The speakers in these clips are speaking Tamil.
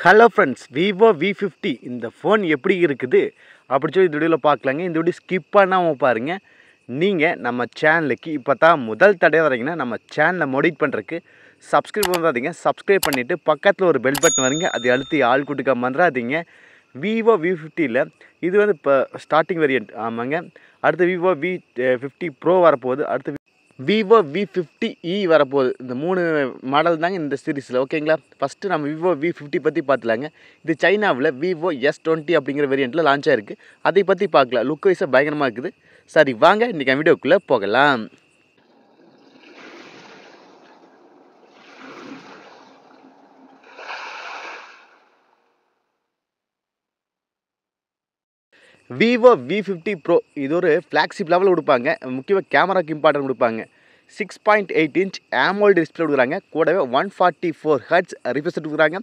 ஹலோ ஃப்ரெண்ட்ஸ், விவோ V50 இந்த ஃபோன் எப்படி இருக்குது அப்படி சொல்லி இந்த வீடியோவில் பார்க்கலாங்க. இந்த வீடியோ ஸ்கிப் பண்ணாமல் பாருங்கள். நீங்கள் நம்ம சேனலுக்கு இப்போ தான் முதல் தடவை வரீங்கன்னா நம்ம சேனலை மோடிட் பண்ணுறதுக்கு சப்ஸ்கிரைப் பண்ணாதீங்க. சப்ஸ்கிரைப் பண்ணிவிட்டு பக்கத்தில் ஒரு பெல் பட்டன் வருங்க, அதை அழுத்தி ஆள் கொடுக்க மறந்துடாதீங்க. விவோ V50யில் இது வந்து இப்போ ஸ்டார்டிங் வேரியண்ட். ஆமாங்க. அடுத்து விவோ V50 ப்ரோ வரப்போகுது. அடுத்து விவோ V50e வரப்போகுது. இந்த 3 மாடல் தாங்க இந்த சீரீஸில். ஓகேங்களா? ஃபஸ்ட்டு நம்ம விவோ V50 பற்றி பார்த்துலாங்க. இது சைனாவில் விவோ S20 அப்படிங்கிற வேரியண்ட்டில் லான்ச் ஆகிருக்கு. அதை பற்றி பார்க்கலாம். லுக் வைஸாக பயங்கரமாக இருக்குது. சரி, வாங்க இன்றைக்கி வீடியோக்குள்ளே போகலாம். விவோ V50 ப்ரோ இது ஒரு ஃப்ளாக்ஷிப் லெவலில் கொடுப்பாங்க. முக்கியமாக கேமராக்கு இம்பார்ட்டன்ட் கொடுப்பாங்க. 6.8 இன்ச் AMOLED டிஸ்பிளே கொடுக்குறாங்க. கூடவே 144 Hz ரிஃப்ரெஷ் கொடுக்குறாங்க.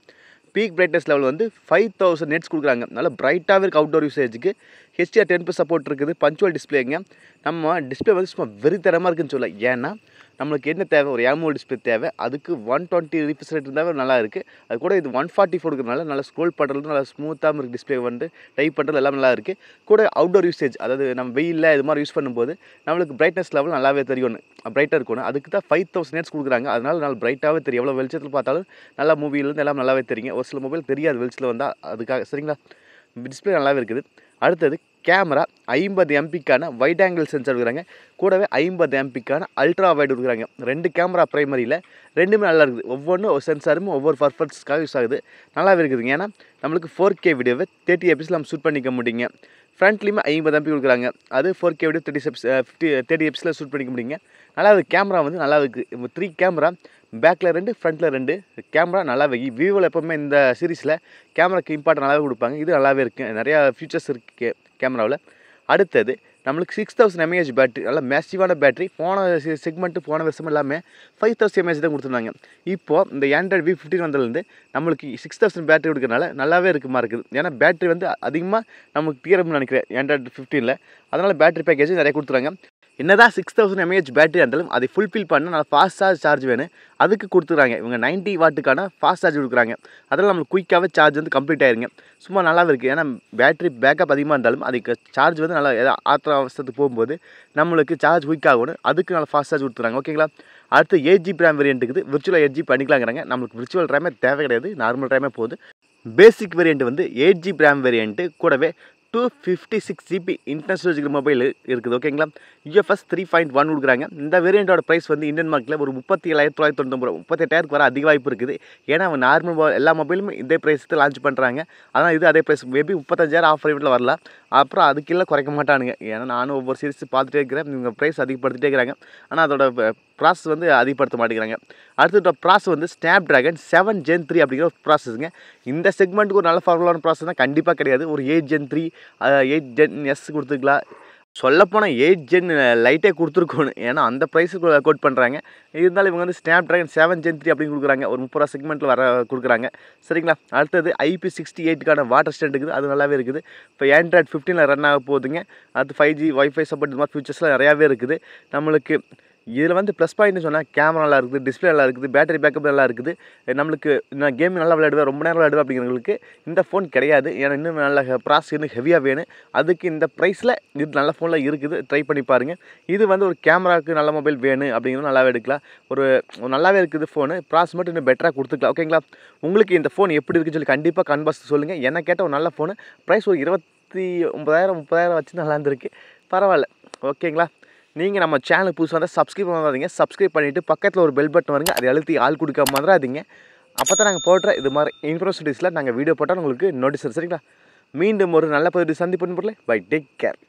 பீக் பிரைட்னஸ் லெவல் வந்து 5000 nits கொடுக்குறாங்க. நல்லா பிரைட்டாகவே இருக்குது. அவுட்டோர் யூசேஜுக்கு HDR10+ சப்போர்ட் இருக்குது. பஞ்சுவல் டிஸ்பிளேங்க. நம்ம டிஸ்பிளே வந்து சும்மா வெறித்தரமாக இருக்குன்னு சொல்லலாம். ஏன்னா நம்மளுக்கு என்ன தேவை, ஒரு AMOLED டிஸ்பிளே தேவை. அதுக்கு 120 ரிஃப்ரெஷ் ரேட் இருந்தாவே நல்லா இருக்குது. அது கூட இது 144 கொடுக்குறதுனால நல்லா ஸ்க்ரோல் பண்ணுறது நல்லா ஸ்மூத்தாக இருக்குது. டிஸ்பிளே வந்து டைப் பண்ணுறது எல்லாம் நல்லா இருக்குது. கூட அவுட்டோர் யூசேஜ், அதாவது நம்ம வெயிலில் இது மாதிரி யூஸ் பண்ணும்போது நம்மளுக்கு பிரைட்னஸ் லெவல் நல்லாவே தெரியும், பிரைட்டாக இருக்கணும். அதுக்கு தான் 5000 nits கொடுக்குறாங்க. அதனால நல்லா பிரைட்டாகவே தெரியும். எவ்வளோ வெளிச்சத்தில் பார்த்தாலும் நல்லா மூவிலேருந்து எல்லாம் நல்லாவே தெரியும். ஒரு சில மொபைல் தெரியாது வெளிச்சத்தில் வந்தால், அதுக்காக. சரிங்களா? டிஸ்பிளே நல்லாவே இருக்குது. அடுத்தது கேமரா 50 MPக்கான வைட் ஆங்கிள் சென்சார் கொடுக்குறாங்க. கூடவே 50 MPக்கான அல்ட்ரா வைட் கொடுக்குறாங்க. 2 கேமரா ப்ரைமரியில் ரெண்டுமே நல்லா இருக்குது. ஒவ்வொன்றும் ஒரு சென்சாரும் ஒவ்வொரு பர்பஸ்க்காக யூஸ் ஆகுது. நல்லாவே இருக்குதுங்க. ஏன்னா நம்மளுக்கு 4K வீடியோவை 30 fps நம்ம ஷூட் பண்ணிக்க முடியுங்க. ஃப்ரண்ட்லேயுமே 50 MP கொடுக்குறாங்க. அது 4K வீடியோ 30 fps ஷூட் பண்ணிக்க முடியுங்க. நல்லா கேமரா வந்து நல்லா இருக்குது. 3 கேமரா, பேக்கில் 2 ஃப்ரண்ட்டில் 2 கேமரா நல்லாவே. விவோவில் எப்போவுமே இந்த சீரீஸில் கேமராக்கு இம்பார்ட்டன் நல்லாவே கொடுப்பாங்க. இது நல்லாவே இருக்குது. நிறையா ஃபீச்சர்ஸ் இருக்குது கேமராவில். அடுத்தது நம்மளுக்கு 6000 mAh பேட்ரி, நல்லா மேசிவான பேட்ரி. போன செக்மெண்ட்டு போன வருஷம் எல்லாமே 5000 mAh தான் கொடுத்துருந்தாங்க. இப்போது இந்த ஆண்ட்ராய்டு V15 வந்ததுலேருந்து நம்மளுக்கு 6000 பேட்டரி கொடுக்கறனால நல்லாவே இருக்குமா இருக்குது. ஏன்னா பேட்டரி வந்து அதிகமாக நமக்கு தீரம்னு நினைக்கிறேன் ஆண்ட்ராய்டு 15ல். அதனால் பேட்டரி பேக்கேஜ் நிறைய கொடுத்துறாங்க. என்னதான் 6000 mAh பேட்டரி இருந்தாலும் அதை ஃபுல்ஃபில் பண்ண நல்லா ஃபாஸ்ட்டாக சார்ஜ் வேணும். அதுக்கு கொடுத்துறாங்க. இவங்க 90 வாட்டுக்கான ஃபாஸ்ட் சார்ஜ் கொடுக்குறாங்க. அதெல்லாம் நம்மளுக்கு குயிக்காகவே சார்ஜ் வந்து கம்ப்ளீட் ஆயிருங்க. சும்மா நல்லாவே இருக்குது. ஏன்னா பேட்டரி பேக்கப் அதிகமாக இருந்தாலும் அதுக்கு சார்ஜ் வந்து நல்லா ஆத்திர அவசரத்துக்கு போகும்போது நம்மளுக்கு சார்ஜ் குயிக் ஆகணும். அதுக்கு நல்லா ஃபாஸ்ட் சார்ஜ் கொடுத்துறாங்க. ஓகேங்களா? அடுத்து 8GB RAM வேரியண்ட் இருக்குது. விர்ச்சுவலாக 8GB பண்ணிக்கலாங்கிறாங்க. நம்மளுக்கு விர்ச்சுவல் ரேமே தேவை கிடையாது. நார்மல் ரேமே போகுது. பேசிக் வேரியண்ட் வந்து 8GB RAM வேரியண்ட்டு. கூடவே 256GB இன்டர்னல் ஸ்டோரேஜ் மொபைல் இருக்குது. ஓகேங்களா? UFS 3.1 கொடுக்குறாங்க. இந்த வேரியண்ட்டோட ப்ரைஸ் வந்து இந்தியன் மார்க்கெட்டில் ஒரு 37,999 ரூபா, 38,000 வர அதிக வாய்ப்பு இருக்குது. ஏன்னா அவன் நார்மல் எல்லா மொபைலுமே இதே ப்ரைஸுக்கு லான்ச் பண்ணுறாங்க. ஆனால் இது அதே ப்ரைஸ். மேபி 35,000 ஆஃபர் ரேட்டில் வரலாம். அப்புறம் அதுக்கெல்லாம் குறைக்க மாட்டானுங்க. ஏன்னா நானும் ஒவ்வொரு சீரிஸ் பார்த்துட்டே இருக்கிறேன். இவங்க ப்ரைஸ் அதிகப்படுத்திட்டே இருக்கிறாங்க. ஆனால் அதோட ப்ராசஸ் வந்து அதிகப்படுத்த மாட்டேங்கிறாங்க. அடுத்த ப்ராசஸ் வந்து Snapdragon 7 Gen 3 அப்படிங்கிற ஒரு ப்ராசஸ்ங்க. இந்த செக்மெண்ட்டுக்கு ஒரு நல்ல பவர்ஃபுல்லான ப்ராசஸ் தான் கண்டிப்பாக கிடையாது. ஒரு 8 Gen 3 8 Gen S கொடுத்துருக்கலாம். சொல்லப்போனால் 8 Gen லைட்டே கொடுத்துருக்கணும். ஏன்னா அந்த ப்ரைஸுக்கு கோட் பண்ணுறாங்க. இருந்தாலும் இவங்க வந்து Snapdragon 7 Gen 3 அப்படின்னு கொடுக்குறாங்க. ஒரு 30 ரூபா செக்மெண்ட்டில் வர கொடுக்குறாங்க. சரிங்களா? அடுத்தது IP68க்கான வாட்டர் ஸ்டாண்ட் இருக்குது. அது நல்லாவே இருக்குது. இப்போ ஆண்ட்ராய்டு 15ல் ரன் ஆக போகுதுங்க. அடுத்து 5G வைஃபை சப்போர்ட், இந்த மாதிரி ஃபியூச்சர்ஸ்லாம் நிறையாவே இருக்குது. நம்மளுக்கு இதில் வந்து ப்ளஸ் பாயிண்ட்னு சொன்னால் கேமரா நல்லா இருக்குது, டிஸ்பிளே நல்லா இருக்குது, பேட்டரி பேக்கப் நல்லா இருக்குது. நம்மளுக்கு நான் கேமிங் நல்லா விளையாடுவேன், ரொம்ப நேரம் விளையாடுவேன் அப்படிங்கிறவங்களுக்கு இந்த ஃபோன் கிடையாது. ஏன்னா இன்னும் நல்ல ப்ராசஸ் இன்னும் ஹெவியாக வேணும். அதுக்கு இந்த ப்ரைஸில் இது நல்ல ஃபோனில் இருக்குது. ட்ரை பண்ணி பாருங்கள். இது வந்து ஒரு கேமராவுக்கு நல்ல மொபைல் வேணும் அப்படிங்கிறது நல்லாவே எடுக்கலாம். ஒரு நல்லாவே இருக்குது ஃபோனு. ப்ராசஸ் மட்டும் இன்னும் பெட்டராக கொடுத்துக்கலாம். ஓகேங்களா? உங்களுக்கு இந்த ஃபோன் எப்படி இருக்குன்னு சொல்லி கண்டிப்பாக கன்பாக்ஸ் சொல்லுங்கள். என்ன கேட்டால் ஒரு நல்ல ஃபோனு. ப்ரைஸ் ஒரு 29,000 30,000 வச்சு நல்லா இருந்திருக்கு. பரவாயில்ல. ஓகேங்களா? நீங்கள் நம்ம சேனலுக்கு புதுசாக இருந்தால் சப்ஸ்கிரைப் பண்ணாதீங்க. சப்ஸ்கிரைப் பண்ணிவிட்டு பக்கத்தில் ஒரு பெல் பட்டன் வருங்க, அதை அழுத்தி ஆள் கொடுக்க மறந்துடாதீங்க. அப்போ தான் நாங்கள் போடுற இது மாதிரி இன்ஃபர்மேஷன்ஸில் நாங்கள் வீடியோ போட்டால் உங்களுக்கு நோட்டீஸ். சரிங்களா? மீண்டும் ஒரு நல்ல பதிவு சந்திப்பு. Bye, take care.